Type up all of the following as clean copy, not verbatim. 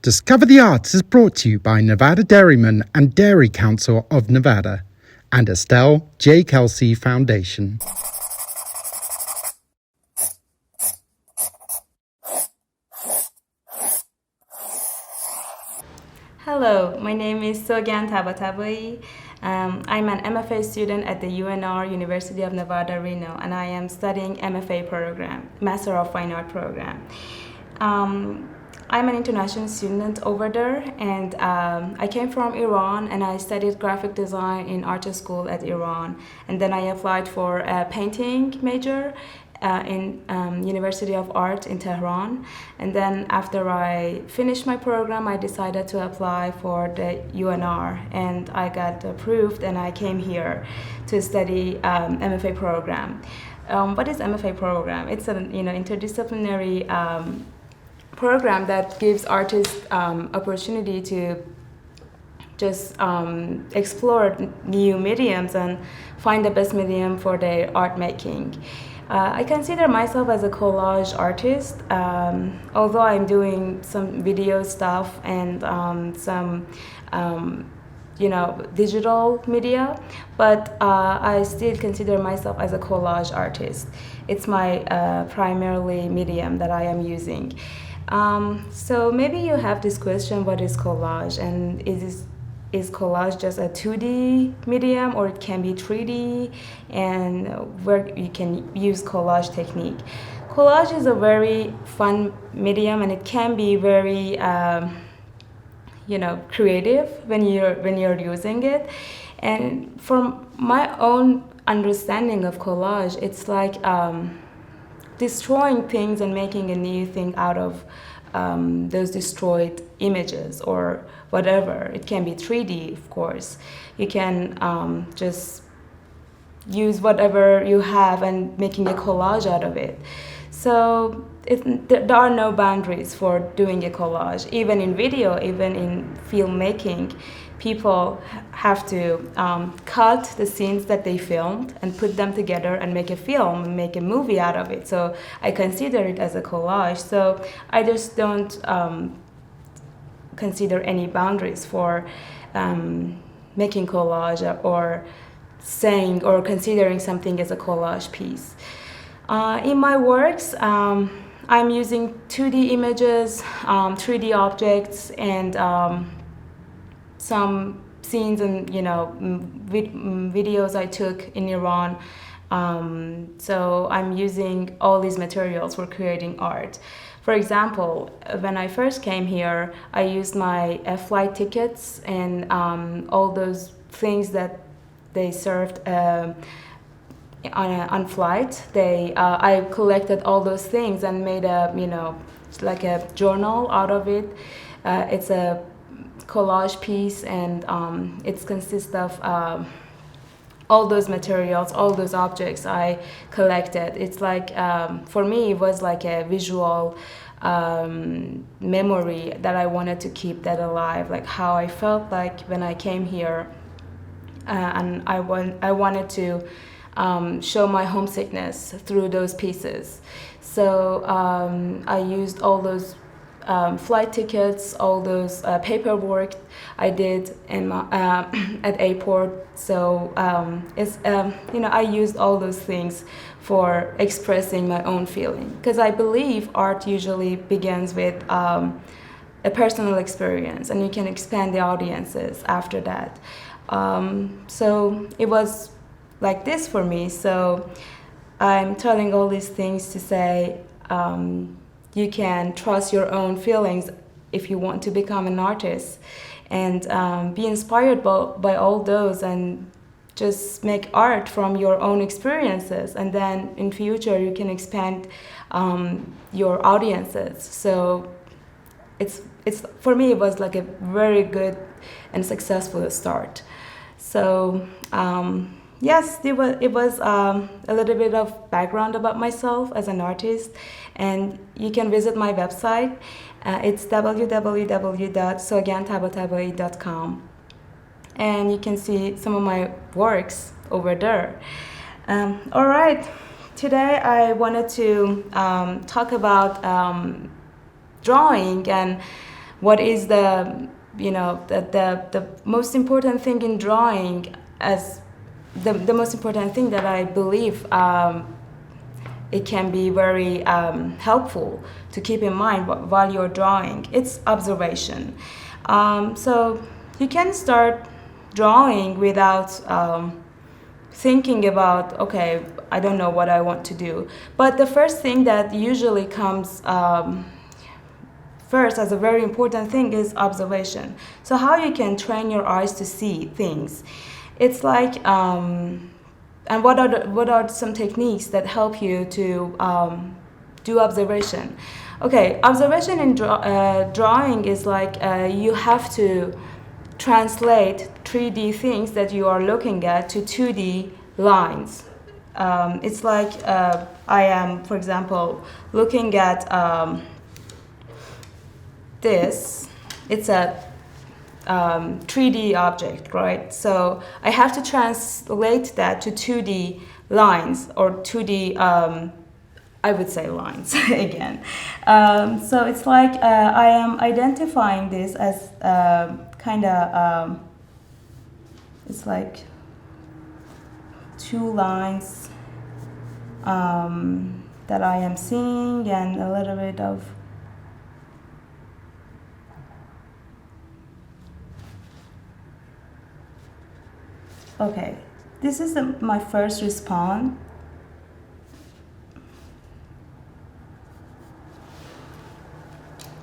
Discover the Arts is brought to you by Nevada Dairymen and Dairy Council of Nevada and Estelle J. Kelsey Foundation. Hello, my name is Sogand Tabatabaei. I'm an MFA student at the UNR University of Nevada, Reno, and I am studying MFA program, Master of Fine Art program. I'm an international student over there, and I came from Iran, and I studied graphic design in art school at Iran, and then I applied for a painting major in University of Art in Tehran, and then after I finished my program, I decided to apply for the UNR, and I got approved, and I came here to study MFA program. What is MFA program? It's an interdisciplinary program that gives artists opportunity to just explore new mediums and find the best medium for their art making. I consider myself as a collage artist, although I'm doing some video stuff and some digital media, but I still consider myself as a collage artist. It's my primarily medium that I am using. So maybe you have this question, what is collage, and is collage just a 2D medium, or it can be 3D, and where you can use collage technique. Collage is a very fun medium, and it can be very creative when you're using it. And from my own understanding of collage, it's like destroying things and making a new thing out of those destroyed images or whatever. It can be 3D, of course. You can just use whatever you have and making a collage out of it. So there are no boundaries for doing a collage. Even in video, even in filmmaking, people have to cut the scenes that they filmed and put them together and make a film and make a movie out of it. So I consider it as a collage. So I just don't consider any boundaries for making collage or saying or considering something as a collage piece. In my works, I'm using 2D images, 3D objects, and some scenes and videos I took in Iran. So I'm using all these materials for creating art. For example, when I first came here, I used my flight tickets and all those things that they served on flight. I collected all those things and made a like a journal out of it. It's a collage piece, and it consists of all those materials, all those objects I collected. It's like for me it was like a visual memory that I wanted to keep that alive, like how I felt like when I came here, and I wanted to show my homesickness through those pieces. So I used all those flight tickets, all those paperwork I did in at airport. So I used all those things for expressing my own feeling, because I believe art usually begins with a personal experience, and you can expand the audiences after that. So it was like this for me. So I'm telling all these things to say you can trust your own feelings if you want to become an artist, and be inspired by all those, and just make art from your own experiences, and then in future you can expand your audiences. So it's for me it was like a very good and successful start. So yes, it was a little bit of background about myself as an artist, and you can visit my website. It's www.sogandtabatabaei.com, and you can see some of my works over there. All right, today I wanted to talk about drawing and what is the, the most important thing in drawing, as the most important thing that I believe it can be very helpful to keep in mind while you're drawing. It's observation. So you can start drawing without thinking about, okay, I don't know what I want to do. But the first thing that usually comes first as a very important thing is observation. So how you can train your eyes to see things. It's like, and what are some techniques that help you to do observation? Okay, observation in drawing is like you have to translate 3D things that you are looking at to 2D lines. It's like I am, for example, looking at this. It's a 3D object, right? So I have to translate that to 2D lines, or 2D, I would say lines again. So it's like I am identifying this as kind of, it's like two lines that I am seeing, and a little bit of okay, this is my first response.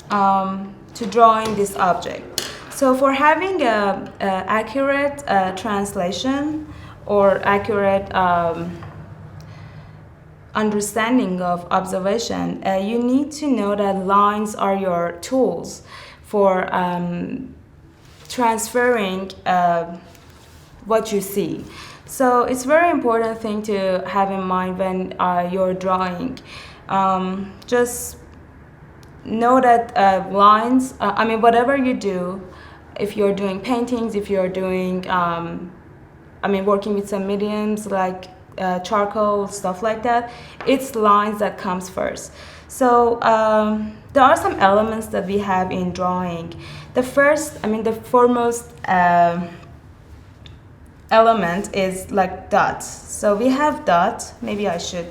To drawing this object. So for having a accurate translation or accurate understanding of observation, you need to know that lines are your tools for transferring what you see. So it's a very important thing to have in mind when you're drawing. Just know that lines, whatever you do, if you're doing paintings, if you're doing, working with some mediums like charcoal, stuff like that, it's lines that comes first. So there are some elements that we have in drawing. The foremost element is like dots. So we have dots. Maybe I should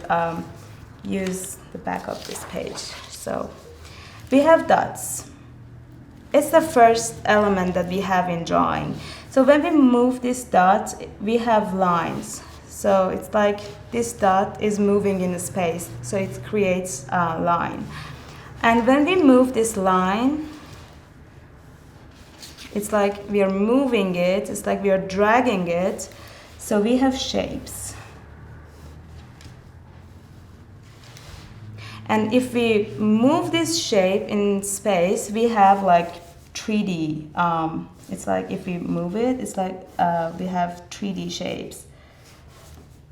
use the back of this page. So we have dots. It's the first element that we have in drawing. So when we move this dot, we have lines. So it's like this dot is moving in the space, so it creates a line. And when we move this line, it's like we are moving it, it's like we are dragging it, so we have shapes. And if we move this shape in space, we have like 3D. It's like if we move it, it's like we have 3D shapes.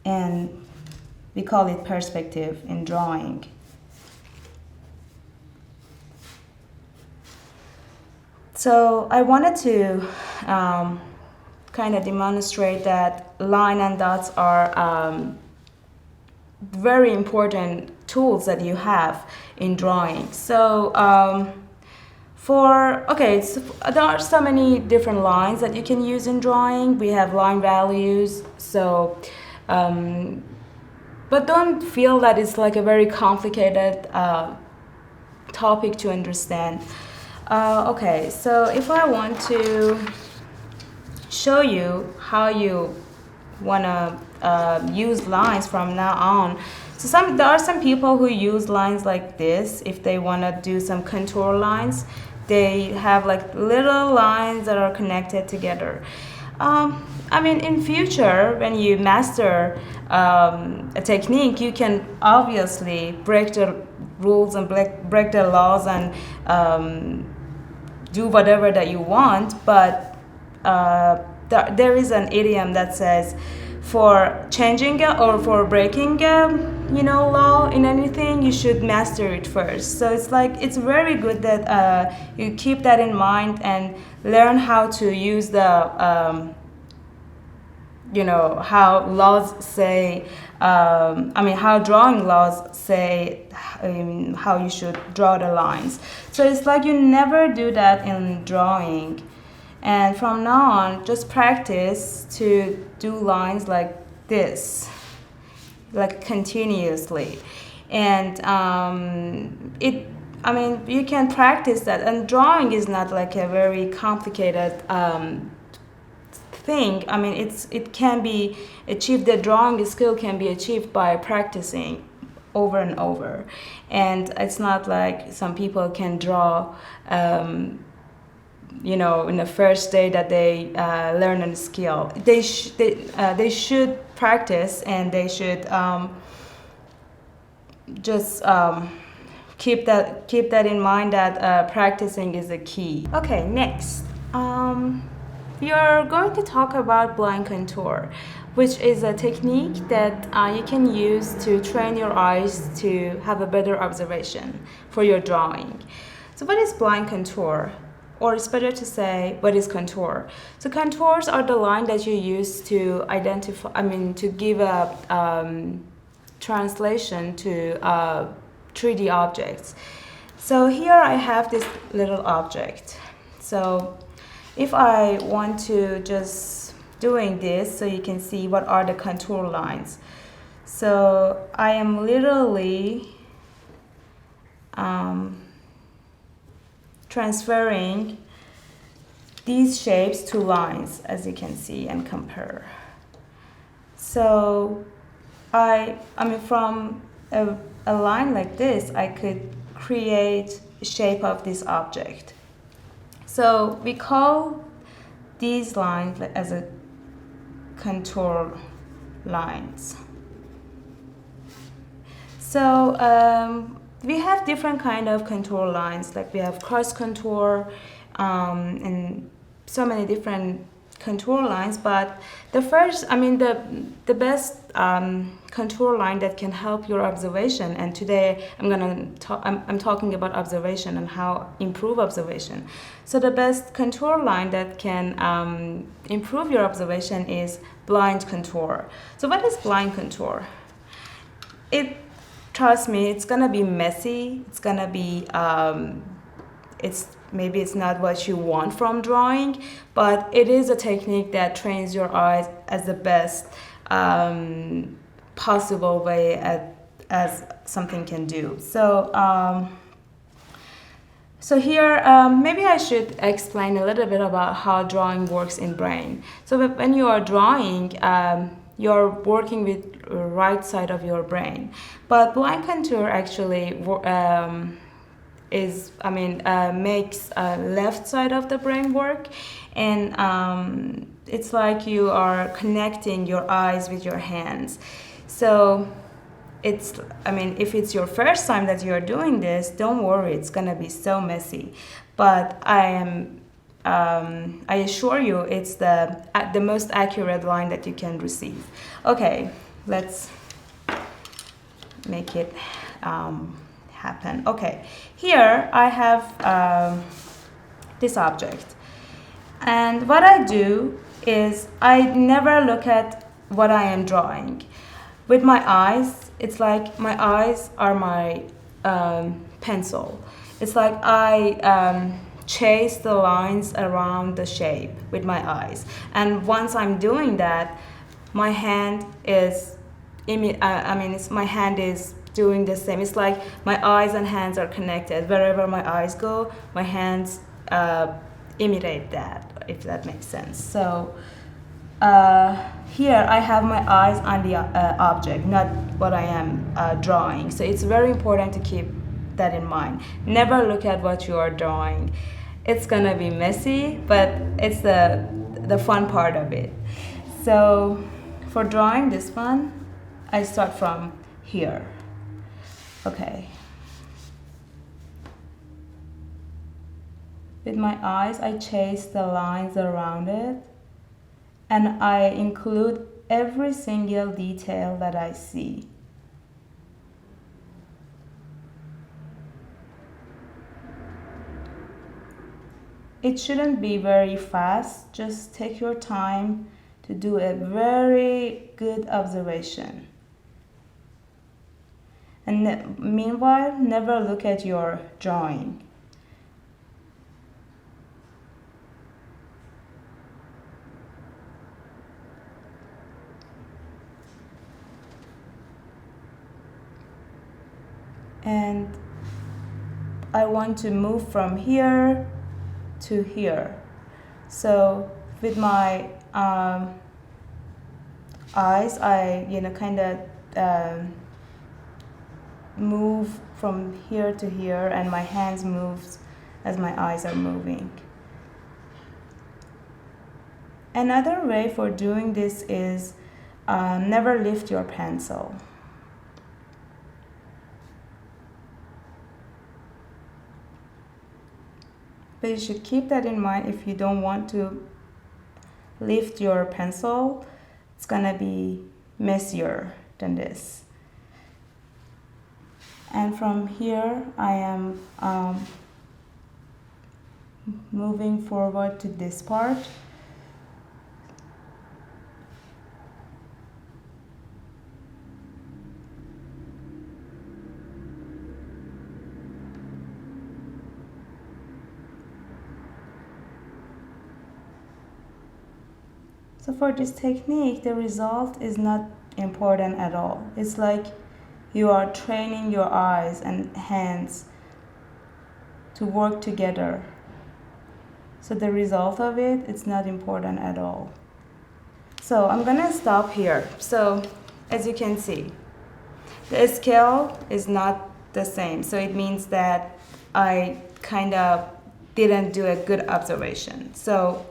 And we call it perspective in drawing. So I wanted to kind of demonstrate that line and dots are very important tools that you have in drawing. So there are so many different lines that you can use in drawing. We have line values, so but don't feel that it's like a very complicated topic to understand. Okay, so if I want to show you how you want to use lines from now on, so there are some people who use lines like this. If they want to do some contour lines, they have like little lines that are connected together. In future, when you master a technique, you can obviously break the rules and break the laws and do whatever that you want, but there is an idiom that says for changing or for breaking law in anything, you should master it first. So it's like it's very good that you keep that in mind and learn how to use the how laws say, how drawing laws say how you should draw the lines. So it's like you never do that in drawing. And from now on, just practice to do lines like this, like continuously. And you can practice that. And drawing is not like a very complicated thing. It can be achieved. The drawing skill can be achieved by practicing over and over. And it's not like some people can draw in the first day that they learn a skill. They should practice, and they should just keep that in mind, that practicing is the key. Okay, next. We are going to talk about blind contour, which is a technique that you can use to train your eyes to have a better observation for your drawing. So what is blind contour? Or it's better to say, what is contour? So contours are the line that you use to to give a translation to 3D objects. So here I have this little object. So if I want to just doing this, so you can see what are the contour lines. So I am literally transferring these shapes to lines, as you can see and compare. So from a line like this, I could create a shape of this object. So we call these lines as a contour lines. So we have different kind of contour lines, like we have cross contour and so many different contour lines. But the best contour line that can help your observation, and today I'm talking about observation and how improve observation. So the best contour line that can improve your observation is blind contour. So what is blind contour? Trust me, it's gonna be messy. It's gonna be maybe it's not what you want from drawing, but it is a technique that trains your eyes as the best possible way as something can do. So here, maybe I should explain a little bit about how drawing works in brain. So when you are drawing, you're working with right side of your brain, but blind contour actually makes left side of the brain work, and it's like you are connecting your eyes with your hands. So if it's your first time that you're doing this, don't worry, it's gonna be so messy, but I assure you it's the most accurate line that you can receive. Okay, let's make it happen. Okay, here I have this object, and what I do is I never look at what I am drawing. With my eyes, it's like my eyes are my pencil. It's like I chase the lines around the shape with my eyes, and once I'm doing that, my hand is my hand is doing the same. It's like my eyes and hands are connected. Wherever my eyes go, my hands imitate that, if that makes sense. So here I have my eyes on the object, not what I am drawing. So it's very important to keep that in mind. Never look at what you are drawing. It's gonna be messy, but it's the fun part of it. So for drawing this one, I start from here. Okay. With my eyes, I chase the lines around it, and I include every single detail that I see. It shouldn't be very fast. Just take your time to to do a very good observation. And meanwhile, never look at your drawing. And I want to move from here to here. So with my eyes, I kind of move from here to here, and my hands moves as my eyes are moving. Another way for doing this is never lift your pencil. But you should keep that in mind. If you don't want to lift your pencil, it's gonna be messier than this. And from here, I am moving forward to this part. So for this technique, the result is not important at all. It's like you are training your eyes and hands to work together. So the result of it, it's not important at all. So I'm gonna stop here. So as you can see, the scale is not the same. So it means that I kind of didn't do a good observation. So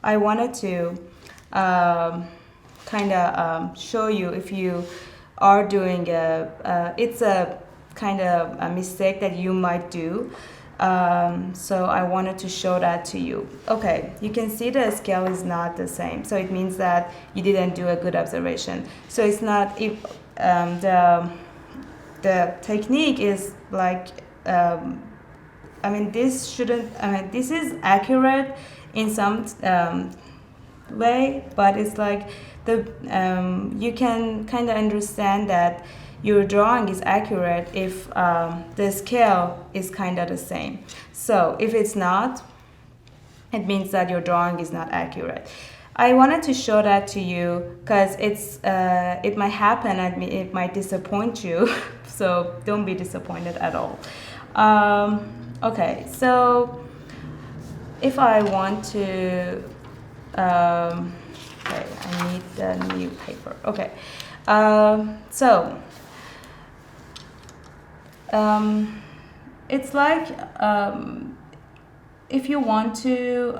I wanted to kind of show you, if you are doing it's a kind of a mistake that you might do. So I wanted to show that to you. Okay, you can see the scale is not the same. So it means that you didn't do a good observation. So it's not, if the technique is like, this shouldn't, this is accurate in some way, but it's like you can kind of understand that your drawing is accurate if the scale is kind of the same. So if it's not, it means that your drawing is not accurate. I wanted to show that to you because it might happen and it might disappoint you. So don't be disappointed at all. Okay, so if I want to, okay, I need the new paper. Okay, it's like if you want to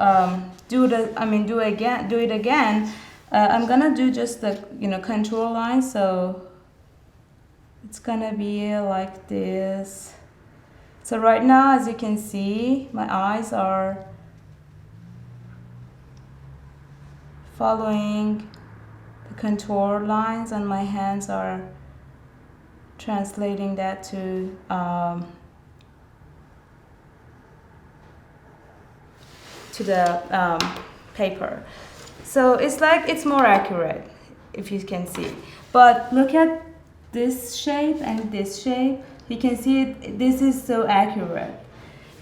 do it again. I'm gonna do just the contour line. So it's gonna be like this. So right now, as you can see, my eyes are following the contour lines, and my hands are translating that to the paper. So it's like it's more accurate, if you can see. But look at this shape and this shape. You can see it, this is so accurate.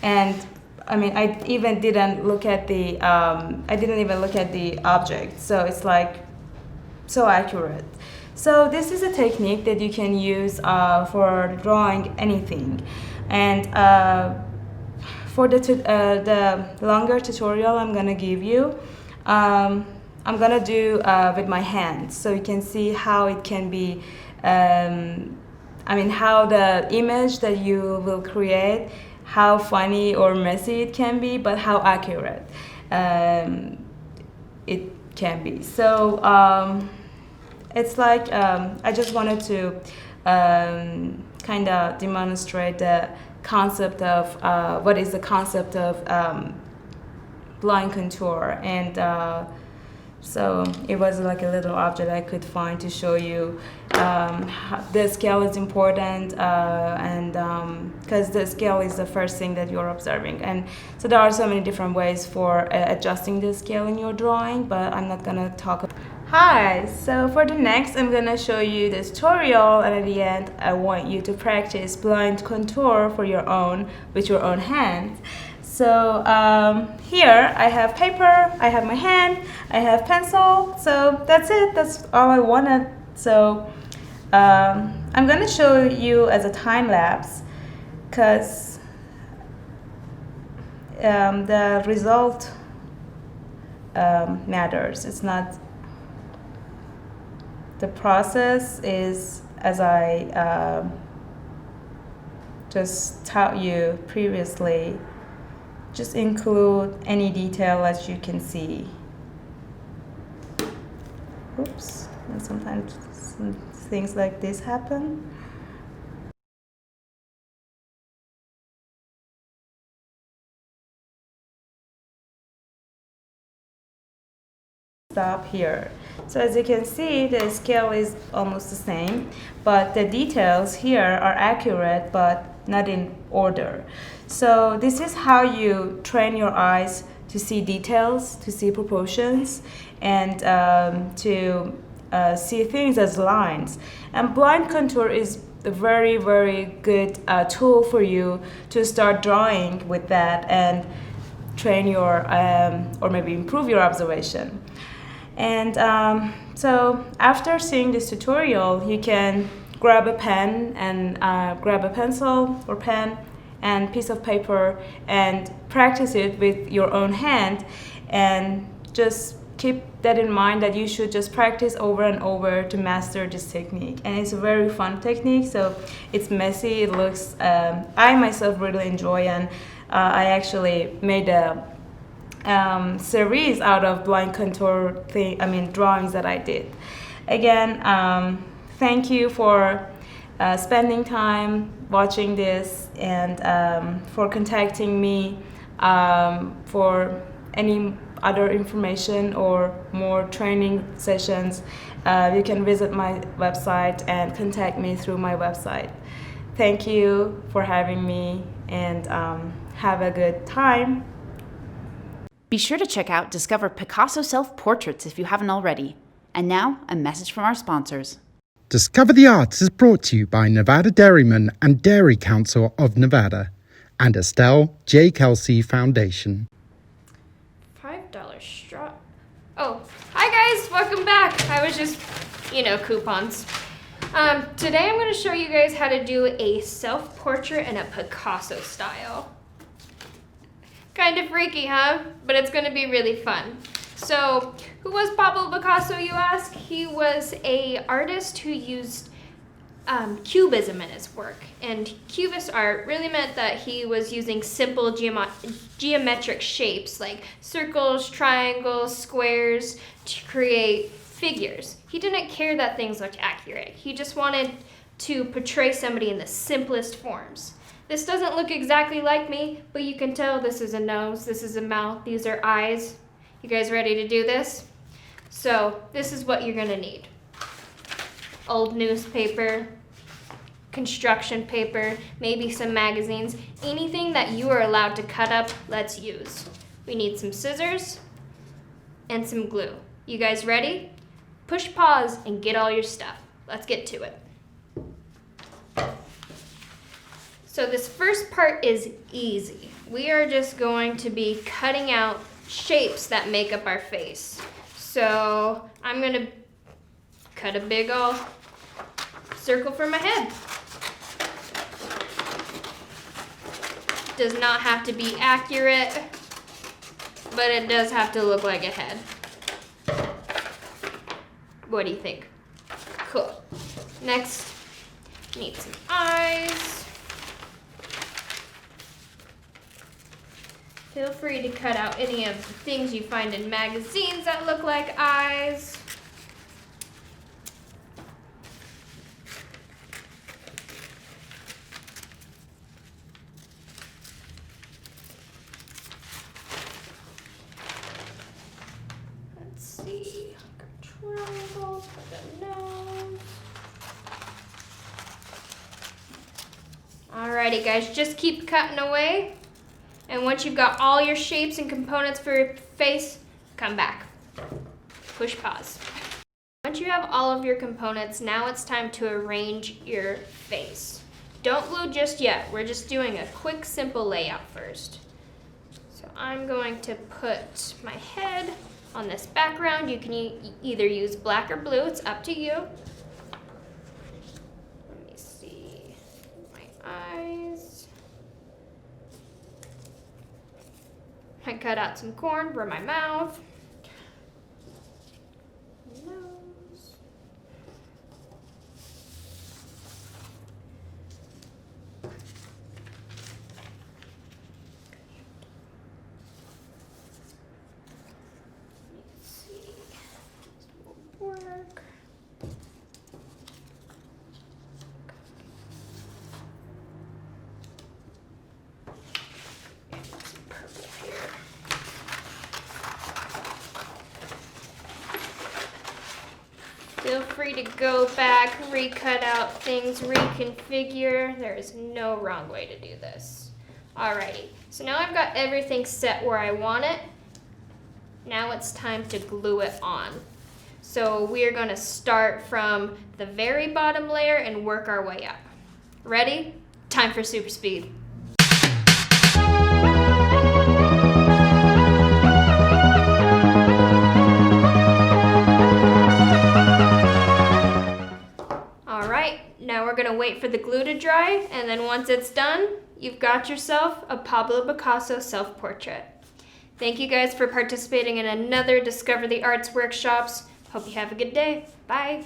And I even didn't look at the object. So it's like so accurate. So this is a technique that you can use for drawing anything. And for the longer tutorial I'm gonna give you, I'm gonna do with my hands, so you can see how it can be. How the image that you will create, how funny or messy it can be, but how accurate it can be. So it's like I just wanted to kind of demonstrate the concept of what is the concept of line contour, and So it was like a little object I could find to show you the scale is important, and because the scale is the first thing that you're observing. And so there are so many different ways for adjusting the scale in your drawing, but I'm not gonna talk. Hi, so for the next I'm gonna show you this tutorial, and at the end I want you to practice blind contour for your own, with your own hands. So here I have paper, I have my hand, I have pencil, so that's it, that's all I wanted. So I'm gonna show you as a time lapse, because the result matters. It's not, the process is, as I just taught you previously, just include any detail as you can see. Oops, and sometimes some things like this happen. Stop here. So as you can see, the scale is almost the same, but the details here are accurate but not in order. So this is how you train your eyes to see details, to see proportions, and to see things as lines. And blind contour is a very, very good tool for you to start drawing with that and train your, or maybe improve your observation. And so after seeing this tutorial, you can grab a pen and grab a pencil or pen and piece of paper and practice it with your own hand, and just keep that in mind that you should just practice over and over to master this technique. And it's a very fun technique, so it's messy, it looks, I myself really enjoy, and I actually made a series out of blind contour drawings that I did. Again, thank you for spending time watching this, and for contacting me for any other information or more training sessions. You can visit my website and contact me through my website. Thank you for having me, and have a good time. Be sure to check out Discover Picasso Self-Portraits if you haven't already. And now, a message from our sponsors. Discover the Arts is brought to you by Nevada Dairymen and Dairy Council of Nevada and Estelle J. Kelsey Foundation. $5 straw. Oh, hi guys, welcome back. I was just, coupons. Today I'm going to show you guys how to do a self-portrait in a Picasso style. Kind of freaky, huh? But it's going to be really fun. So, who was Pablo Picasso, you ask? He was an artist who used cubism in his work. And cubist art really meant that he was using simple geometric shapes like circles, triangles, squares to create figures. He didn't care that things looked accurate. He just wanted to portray somebody in the simplest forms. This doesn't look exactly like me, but you can tell this is a nose, this is a mouth, these are eyes. You guys ready to do this? So this is what you're gonna need. Old newspaper, construction paper, maybe some magazines, anything that you are allowed to cut up, let's use. We need some scissors and some glue. You guys ready? Push pause and get all your stuff. Let's get to it. So this first part is easy. We are just going to be cutting out shapes that make up our face. So I'm gonna cut a big old circle for my head. Does not have to be accurate, but it does have to look like a head. What do you think? Cool. Next, need some eyes. Feel free to cut out any of the things you find in magazines that look like eyes. Let's see. Alrighty guys, just keep cutting away. And once you've got all your shapes and components for your face, come back. Push pause. Once you have all of your components, now it's time to arrange your face. Don't glue just yet. We're just doing a quick, simple layout first. So I'm going to put my head on this background. You can either use black or blue. It's up to you. Let me see. My eyes. I cut out some corn for my mouth. Nose. Let's see. This will work. Some purple here. Feel free to go back, recut out things, reconfigure. There is no wrong way to do this. Alrighty, so now I've got everything set where I want it. Now it's time to glue it on. So we are going to start from the very bottom layer and work our way up. Ready? Time for super speed. Now we're gonna wait for the glue to dry, and then once it's done, you've got yourself a Pablo Picasso self-portrait. Thank you guys for participating in another Discover the Arts workshops. Hope you have a good day. Bye.